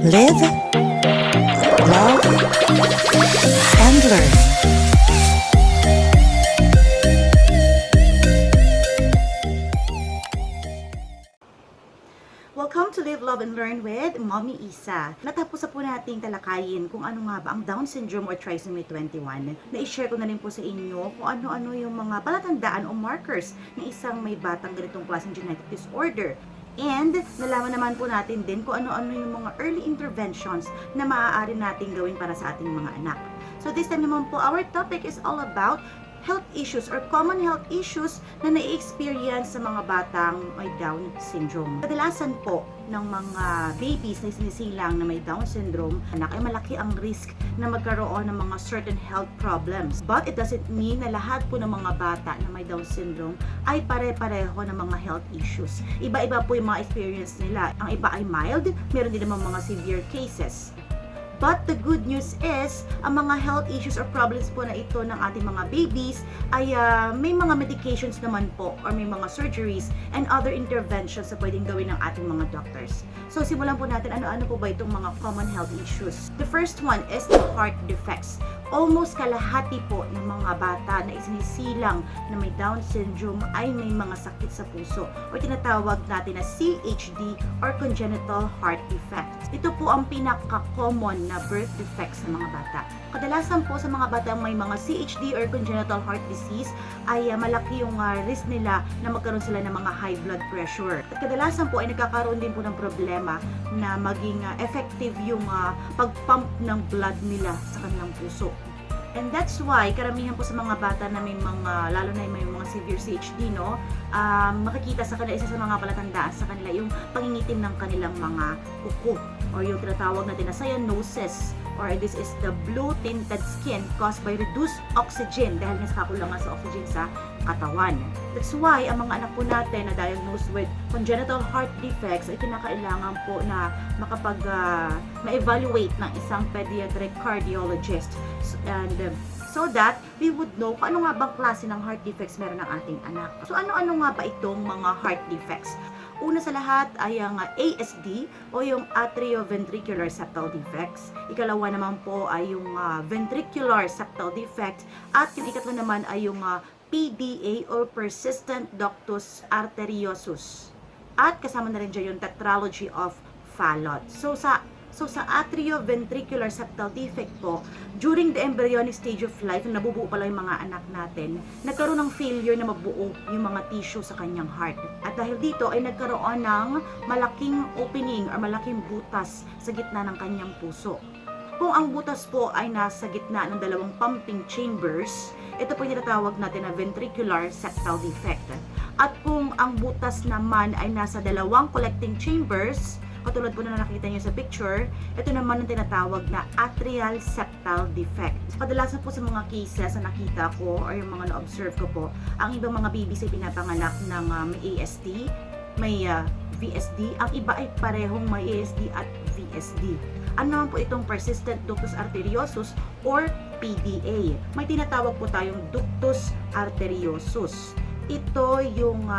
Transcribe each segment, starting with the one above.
Live, love, and learn. Welcome to Live, Love, and Learn with Mommy Isa. Natapos na po nating talakayin kung ano nga ba ang Down Syndrome or Trisomy 21. Na-share ko na rin po sa inyo kung ano-ano yung mga palatandaan o markers ng isang may batang ganitong klaseng genetic disorder. And nalaman naman po natin din kung ano-ano yung mga early interventions na maaari nating gawin para sa ating mga anak. So this time naman po, our topic is all about health issues or common health issues na nai-experience sa mga batang may Down syndrome. Kadalasan po ng mga babies na sinisilang na may Down syndrome, anak ay malaki ang risk na magkaroon ng mga certain health problems. But it doesn't mean na lahat po ng mga bata na may Down syndrome ay pare-pareho ng mga health issues. Iba-iba po yung mga experience nila. Ang iba ay mild, meron din naman mga severe cases. But the good news is, ang mga health issues or problems po na ito ng ating mga babies ay may mga medications naman po or may mga surgeries and other interventions na pwedeng gawin ng ating mga doctors. So simulan po natin ano-ano po ba itong mga common health issues. The first one is the heart defects. Almost kalahati po ng mga bata na isinisilang na may Down syndrome ay may mga sakit sa puso o tinatawag natin na CHD or congenital heart defect. Ito po ang pinaka-common na birth defects sa mga bata. Kadalasan po sa mga bata may mga CHD or congenital heart disease ay malaki yung risk nila na magkaroon sila ng mga high blood pressure. At kadalasan po ay nagkakaroon din po ng problema na maging effective yung pag-pump ng blood nila sa kanilang puso. And that's why, karamihan po sa mga bata na may mga, lalo na may mga severe CHD, no, makikita sa kanila, isa sa mga palatandaan sa kanila, yung pangingitim ng kanilang mga kuko, or yung tinatawag natin na cyanosis, or this is the blue tinted skin caused by reduced oxygen dahil nga sa kakulangan sa oxygen sa katawan. That's why, ang mga anak po natin na diagnosed with congenital heart defects ay kinakailangan po na ma-evaluate ng isang pediatric cardiologist. And so that we would know kung ano nga bang klase ng heart defects meron ng ating anak. So ano-ano nga ba itong mga heart defects? Una sa lahat ay ang ASD o yung atrioventricular septal defects. Ikalawa naman po ay yung ventricular septal defect. At yung ikatlo naman ay yung PDA or persistent ductus arteriosus. At kasama na rin dyan yung tetralogy of Fallot. So sa atrioventricular septal defect po, during the embryonic stage of life, nabubuo pala yung mga anak natin, nagkaroon ng failure na mabuo yung mga tissue sa kanyang heart. At dahil dito ay nagkaroon ng malaking opening or malaking butas sa gitna ng kanyang puso. Kung ang butas po ay nasa gitna ng dalawang pumping chambers, ito po yung tinatawag natin na ventricular septal defect. At kung ang butas naman ay nasa dalawang collecting chambers, katulad po na nakita nyo sa picture, ito naman ang tinatawag na atrial septal defect. Kadalasan po sa mga cases na nakita ko or yung mga na-observe ko po, ang ibang mga babies ay pinapanganak ng may ASD, may VSD. Ang iba ay parehong may ASD at VSD. Ano naman po itong persistent ductus arteriosus or PDA? May tinatawag po tayong ductus arteriosus. Ito yung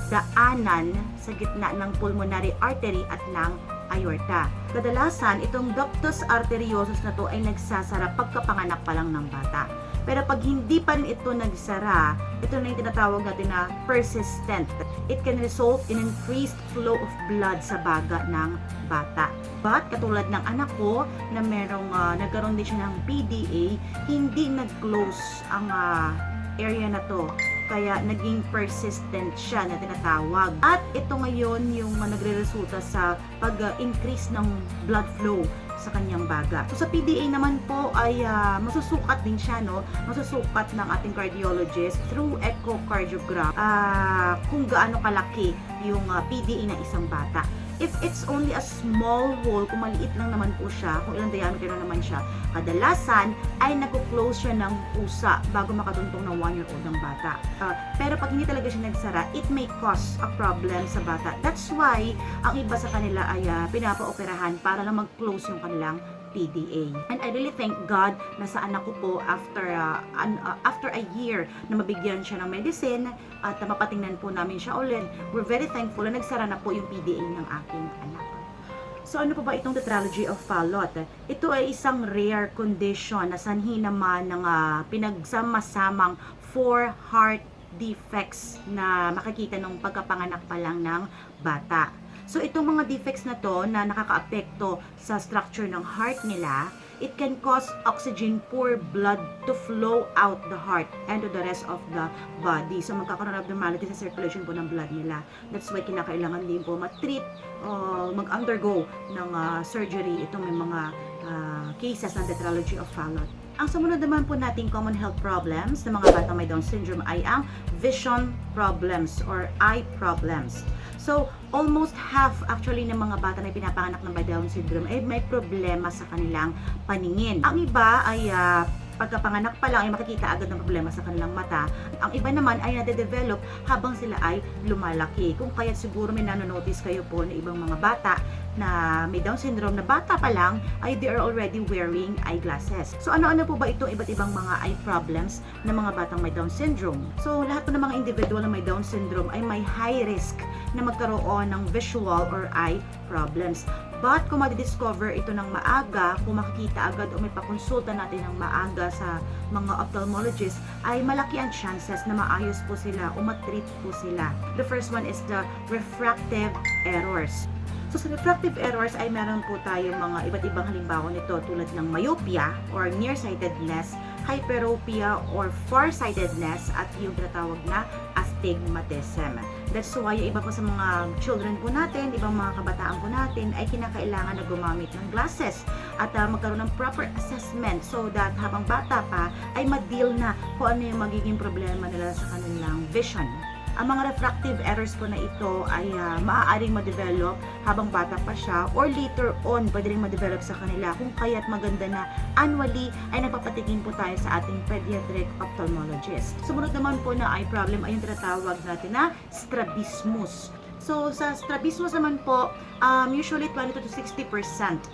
daanan sa gitna ng pulmonary artery at ng aorta. Kadalasan, itong ductus arteriosus na to ay nagsasara pagkapanganak pa lang ng bata. Pero pag hindi pa rin ito nagsara, ito na yung tinatawag natin na persistent. It can result in increased flow of blood sa baga ng bata. But katulad ng anak ko na nagkaroon din siya ng PDA, hindi nag-close ang area na to. Kaya naging persistent siya na tinatawag. At ito ngayon yung nagre-resulta sa pag-increase ng blood flow sa kanyang baga. So sa PDA naman po ay masusukat din siya, no? Masusukat ng ating cardiologist through echocardiogram kung gaano kalaki yung PDA ng isang bata. If it's only a small hole, kung maliit lang naman po siya, kung ilang diameter naman siya, kadalasan ay nagko-close siya ng pusa bago makatuntong ng 1-year-old ng bata. Pero pag hindi talaga siya nagsara, it may cause a problem sa bata. That's why, ang iba sa kanila ay pinapa-operahan para lang mag-close yung kanilang PDA. And I really thank God na sa anak ko po after a year na mabigyan siya ng medicine at mapatingnan po namin siya ulit. We're very thankful na nagsara na po yung PDA ng aking anak. So ano po ba itong tetralogy of Fallot? Ito ay isang rare condition na sanhi naman ng pinagsama-samang 4 heart defects na makikita nung pagkapanganak pa lang ng bata. So itong mga defects na to na nakakaapekto sa structure ng heart nila, it can cause oxygen poor blood to flow out the heart and to the rest of the body. So magkakaroon ng abnormality sa circulation po ng blood nila. That's why kinakailangan din po mag-treat o mag-undergo ng surgery itong may mga cases ng tetralogy of Fallot. Ang sumunod naman po nating common health problems ng mga batang may Down syndrome ay ang vision problems or eye problems. So, almost half actually ng mga bata na pinapanganak ng may Down syndrome ay may problema sa kanilang paningin. Ang iba ay pagkapanganak pa lang ay makikita agad ng problema sa kanilang mata. Ang iba naman ay nade-develop habang sila ay lumalaki. Kung kaya siguro may nanonotice kayo po na ibang mga bata na may Down syndrome na bata pa lang ay they are already wearing eyeglasses. So ano-ano po ba itong iba't ibang mga eye problems ng mga batang may Down syndrome? So lahat po ng mga individual na may Down syndrome ay may high risk na magkaroon ng visual or eye problems. But kung madidiscover ito ng maaga, kung makikita agad o may pakonsulta natin ng maaga sa mga ophthalmologist, ay malaki ang chances na maayos po sila o matreat po sila. The first one is the refractive errors. So sa refractive errors ay meron po tayong mga iba't ibang halimbawa nito tulad ng myopia or nearsightedness, hyperopia or farsightedness at yung tinatawag na astigmatism. That's why yung iba po sa mga children po natin, ibang mga kabataan po natin ay kinakailangan na gumamit ng glasses at magkaroon ng proper assessment so that habang bata pa ay ma-deal na kung ano yung magiging problema nila sa kanilang vision. Ang mga refractive errors po na ito ay maaaring ma-develop habang bata pa siya or later on pwede rin ma-develop sa kanila kung kaya't maganda na annually ay nagpapatingin po tayo sa ating pediatric ophthalmologist. Sumunod naman po na eye problem ay yung tinatawag natin na strabismus. So, sa strabismus naman po, usually 20 to 60%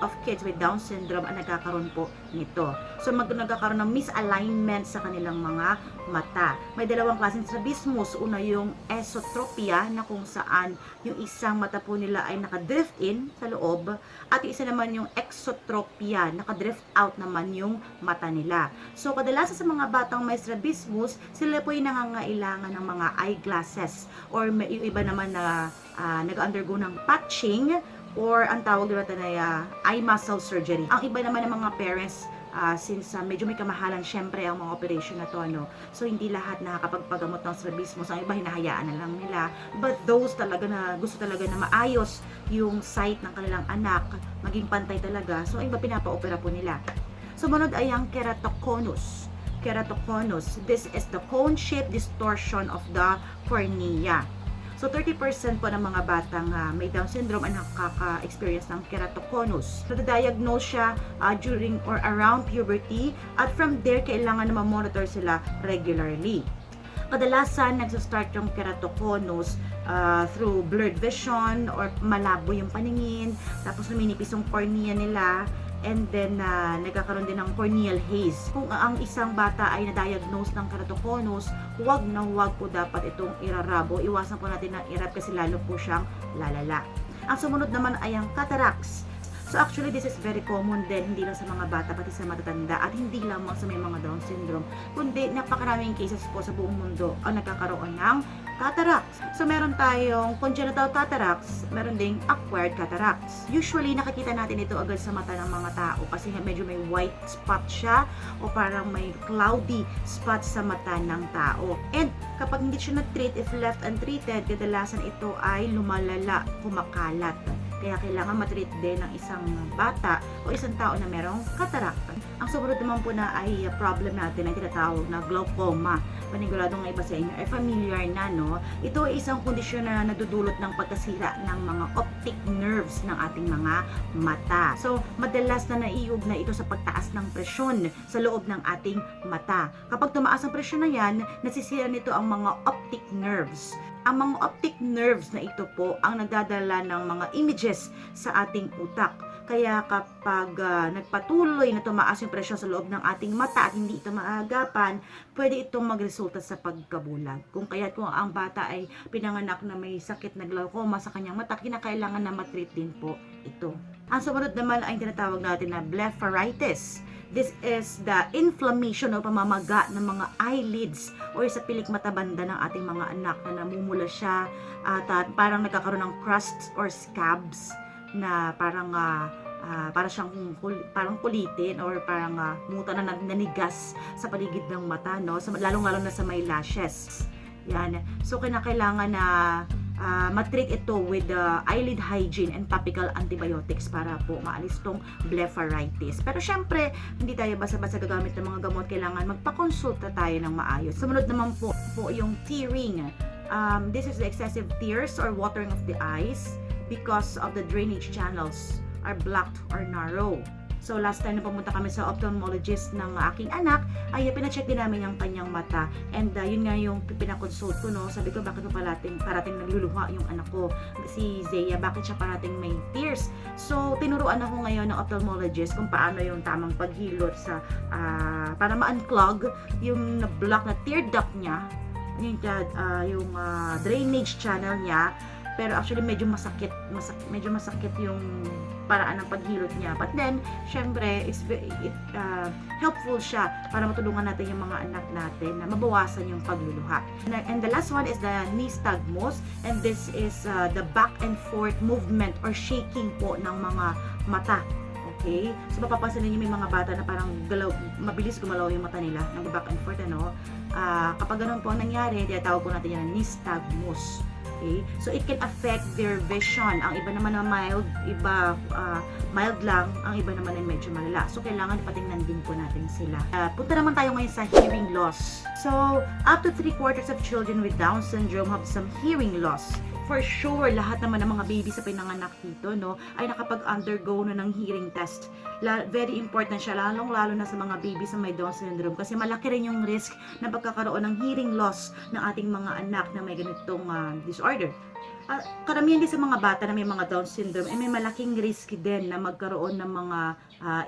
of kids with Down syndrome ang nagkakaroon po nito. So, nagkakaroon ng misalignment sa kanilang mga mata. May dalawang klaseng strabismus. Una yung esotropia na kung saan yung isang mata po nila ay nakadrift in sa loob at yung isa naman yung exotropia, nakadrift out naman yung mata nila. So, kadalasan sa mga batang may strabismus, sila po yung nangangailangan ng mga eyeglasses or may yung iba naman na nag-undergo ng patching or ang tawag natin ay eye muscle surgery. Ang iba naman ng mga parents since medyo may kamahalan syempre ang mga operation na to, so hindi lahat nakakapagpagamot ng strabismus. Ang iba hinahayaan na lang nila, but those talaga na gusto talaga na maayos yung sight ng kanilang anak, maging pantay talaga, so ang iba pinapa-opera po nila. Sumunod ay ang keratoconus. Keratoconus, this is the cone-shaped distortion of the cornea. So 30% po ng mga batang may Down syndrome ay nakaka-experience ng keratoconus. Nadidiagnose siya during or around puberty at from there kailangan na ma-monitor sila regularly. Kadalasan nagsa-start yung keratoconus through blurred vision or malabo yung paningin, tapos luminipis yung cornea nila, and then nagkakaroon din ng corneal haze. Kung ang isang bata ay na-diagnose ng keratoconus, huwag na huwag po dapat itong irarabo. Iwasan po natin ng irab kasi lalo po siyang lalala. Ang sumunod naman ay ang cataracts. So actually, this is very common din, hindi lang sa mga bata, pati sa matatanda, at hindi lamang sa may mga Down syndrome, kundi napakaraming cases po sa buong mundo ang nagkakaroon ng cataracts. So meron tayong congenital cataracts, meron ding acquired cataracts. Usually, nakikita natin ito agad sa mata ng mga tao kasi medyo may white spot siya o parang may cloudy spot sa mata ng tao. And kapag hindi siya na-treat, if left untreated, kadalasan ito ay lumalala, kumakalat. Kaya kailangan matreat din ng isang bata o isang tao na merong cataract. Ang sumunod naman po na ay problem natin ay tinatawag na glaucoma. Paniguradong iba sa inyo ay familiar na, no? Ito ay isang kondisyon na nadudulot ng pagkasira ng mga optic nerves ng ating mga mata. So, madalas na naiugnay ito sa pagtaas ng presyon sa loob ng ating mata. Kapag tumaas ang presyon na yan, nasisira nito ang mga optic nerves. Ang mga optic nerves na ito po ang nagdadala ng mga images sa ating utak. Kaya kapag nagpatuloy na tumaas yung presyon sa loob ng ating mata at hindi ito maagapan, pwede itong magresulta sa pagkabulag. Kung ang bata ay pinanganak na may sakit na glaucoma sa kanyang mata, kinakailangan na matreat din po ito. Ang sumunod naman ay tinatawag natin na blepharitis. This is the inflammation o pamamaga ng mga eyelids or sa pilik mata banda ng ating mga anak na namumula siya at parang nagkakaroon ng crusts or scabs na parang kulitin or parang muta na nanigas sa paligid ng mata, no? Lalong-lalo na sa may lashes. Yan. So, kinakailangan na matreat ito with eyelid hygiene and topical antibiotics para po maalis tong blepharitis. Pero syempre, hindi tayo basta-basta gagamit ng mga gamot. Kailangan magpakonsulta tayo ng maayos. Sumunod naman po yung tearing. This is the excessive tears or watering of the eyes because of the drainage channels are blocked or narrow. So last time na pumunta kami sa ophthalmologist ng aking anak, ay pinacheck din namin yung kanyang mata. And yun nga yung pinakonsult ko, no? Sabi ko, bakit parating nagluluha yung anak ko, si Zaya, bakit siya parating may tears? So tinuruan ako ngayon ng ophthalmologist kung paano yung tamang paghilot sa para ma-unclog yung block na tear duct niya, yung drainage channel niya. Pero actually medyo masakit yung paraan ng paghilot niya. But then, syempre, helpful siya para matulungan natin yung mga anak natin na mabawasan yung pagluluha. And the last one is the nystagmus, and this is the back and forth movement or shaking po ng mga mata. Okay? So, mapapansin niyo may mga bata na parang mabilis gumalaw yung mata nila, ng back and forth, ano? Kapag ganun po nangyari, tinatawag po natin yan nystagmus. Okay? So, it can affect their vision. Ang iba naman na mild lang. Ang iba naman ay medyo malala. So, kailangan patingnan din po natin sila. Punta naman tayo ngayon sa hearing loss. So, up to 3/4 of children with Down syndrome have some hearing loss. For sure, lahat naman ng mga baby sa pinanganak dito, no, ay nakapag-undergo na ng hearing test. Very important siya, lalong-lalo na sa mga baby sa may Down syndrome kasi malaki rin yung risk na pagkakaroon ng hearing loss ng ating mga anak na may ganitong disorder. Karamihan din sa mga bata na may mga Down syndrome ay may malaking risk din na magkaroon ng mga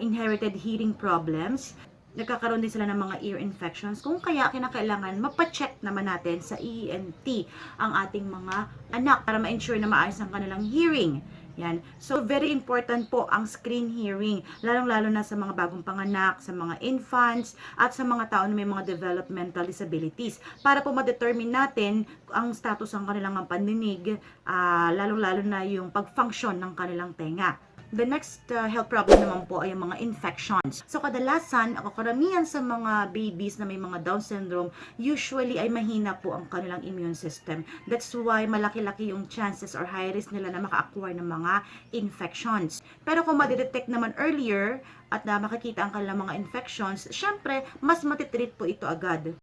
inherited hearing problems. Nagkakaroon din sila ng mga ear infections, kung kaya kinakailangan mapacheck naman natin sa ENT ang ating mga anak para ma-ensure na maayos ang kanilang hearing. Yan. So, very important po ang screen hearing, lalong-lalo na sa mga bagong panganak, sa mga infants, at sa mga tao na may mga developmental disabilities. Para po ma-determine natin ang status ng kanilang pandinig, lalong-lalo na yung pag-function ng kanilang tenga. The next health problem naman po ay mga infections. So, kadalasan, karamihan sa mga babies na may mga Down syndrome, usually ay mahina po ang kanilang immune system. That's why malaki-laki yung chances or high risk nila na maka-acquire ng mga infections. Pero kung ma-detect naman earlier at na makikita ang kanilang mga infections, syempre, mas matitreat po ito agad.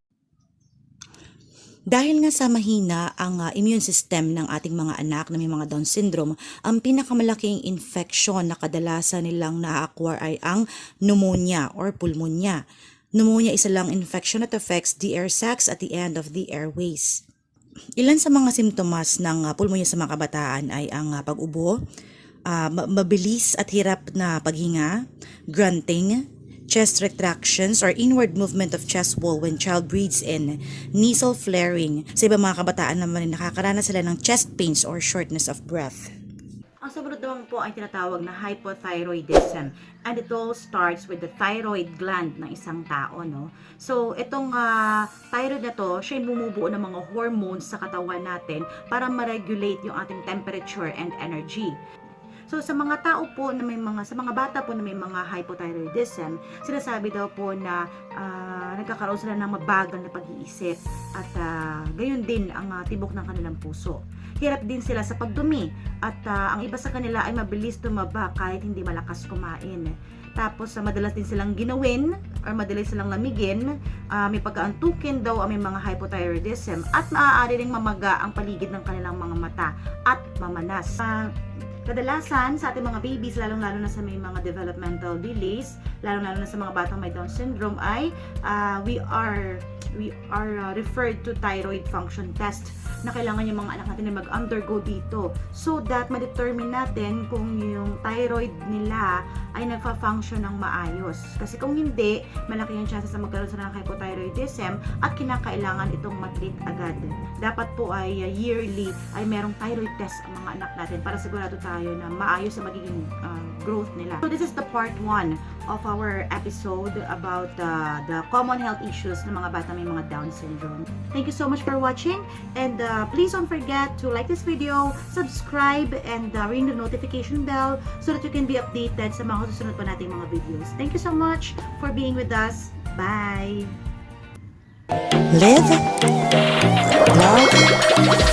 Dahil nga sa mahina ang immune system ng ating mga anak na may mga Down syndrome, ang pinakamalaking infection na kadalasan nilang na-acquire ay ang pneumonia or pulmonya. Pneumonia is a lung infection that affects the air sacs at the end of the airways. Ilan sa mga simptomas ng pulmonya sa mga kabataan ay ang pag-ubo, mabilis at hirap na paghinga, grunting, chest retractions or inward movement of chest wall when child breathes in, nasal flaring. Sa ibang mga kabataan naman nakakaranas sila ng chest pains or shortness of breath. Ang sumunod naman po ay tinatawag na hypothyroidism, and it all starts with the thyroid gland ng isang tao, no? So, itong thyroid na to, siya yung bumubuo ng mga hormones sa katawan natin para ma-regulate yung ating temperature and energy. So, sa mga tao po na sa mga bata po na may mga hypothyroidism, sinasabi daw po na nagkakaroon sila ng mabagal na pag-iisip at gayon din ang tibok ng kanilang puso. Hirap din sila sa pagdumi at ang iba sa kanila ay mabilis tumaba kahit hindi malakas kumain. Tapos, madalas din silang ginawin or madalas silang lamigin, may pagkaantukin daw ang may mga hypothyroidism at maaari ring mamaga ang paligid ng kanilang mga mata at mamanas. Kadalasan sa ating mga babies, lalong-lalo na sa may mga developmental delays, lalong-lalo na sa mga batang may Down syndrome ay we are referred to thyroid function test na kailangan yung mga anak natin na mag-undergo dito so that ma-determine natin kung yung thyroid nila ay nagfa-function ng maayos. Kasi kung hindi, malaki yung chances na magkaroon sila ng hypothyroidism at kinakailangan itong matreat agad. Dapat po ay yearly ay merong thyroid test ang mga anak natin para sigurado tayo na maayos ang magiging growth nila. So this is the part 1 of our episode about the common health issues ng mga bata may mga Down syndrome. Thank you so much for watching, and please don't forget to like this video, subscribe, and ring the notification bell so that you can be updated sa mga susunod pa nating mga videos. Thank you so much for being with us. Bye! Live, love,